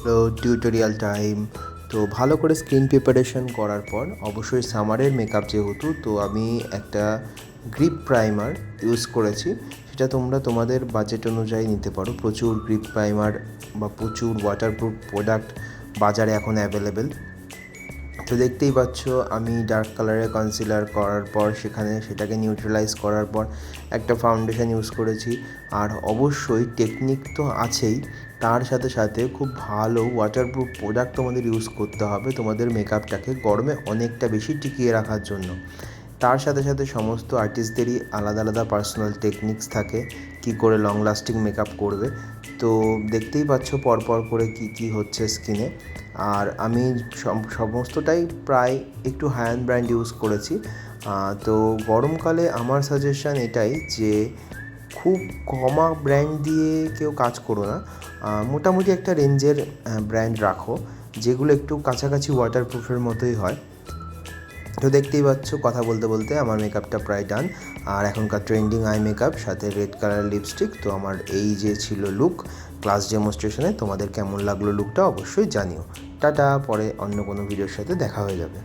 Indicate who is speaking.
Speaker 1: আসলো tutorial time. তো ভালো করে স্কিন প্রিপারেশন করার পর অবশ্যই সামারের মেকআপ যেহেতু, তো আমি একটা গ্রিপ প্রাইমার ইউজ করেছি। সেটা তোমরা তোমাদের বাজেট অনুযায়ী নিতে পারো। প্রচুর গ্রিপ প্রাইমার বা প্রচুর ওয়াটারপ্রুফ প্রোডাক্ট বাজারে এখন অ্যাভেলেবেল। তো দেখতেই পাচ্ছ আমি ডার্ক কালারের কনসিলার করার পর সেটাকে নিউট্রালাইজ করার পর একটা ফাউন্ডেশন ইউজ করেছি। আর অবশ্যই টেকনিক তো আছেই, তার সাথে সাথে খুব ভালো ওয়াটারপ্রুফ প্রোডাক্ট তোমাদের ইউজ করতে হবে তোমাদের মেকআপটাকে গরমে অনেকটা বেশি টিকিয়ে রাখার জন্য। তার সাথে সাথে সমস্ত আর্টিস্টদেরই আলাদা আলাদা পার্সোনাল টেকনিক্স থাকে কী করে লং লাস্টিং মেকআপ করবে। তো দেখতেই পাচ্ছ পরপর করে কি হচ্ছে স্কিনে। আর আমি সমস্তটাই প্রায় একটু হাই এন্ড ব্র্যান্ড ইউজ করেছি। তো গরমকালে আমার সাজেশান এটাই যে খুব কমা ব্র্যান্ড দিয়ে কেউ কাজ করো না, মোটামুটি একটা রেঞ্জের ব্র্যান্ড রাখো যেগুলো একটু কাছাকাছি ওয়াটারপ্রুফের মতোই হয়। তো দেখতেই পাচ্ছ কথা বলতে বলতে আমার মেকআপটা প্রায় ডান। আর এখনকার ট্রেন্ডিং আই মেকআপ সাথে রেড কালার লিপস্টিক। তো আমার এই যে ছিল লুক ক্লাস ডেমনস্ট্রেশনে। তোমাদের কেমন লাগলো লুকটা অবশ্যই জানিও। টাটা, পরে অন্য কোনো ভিডিওর সাথে দেখা হয়ে যাবে।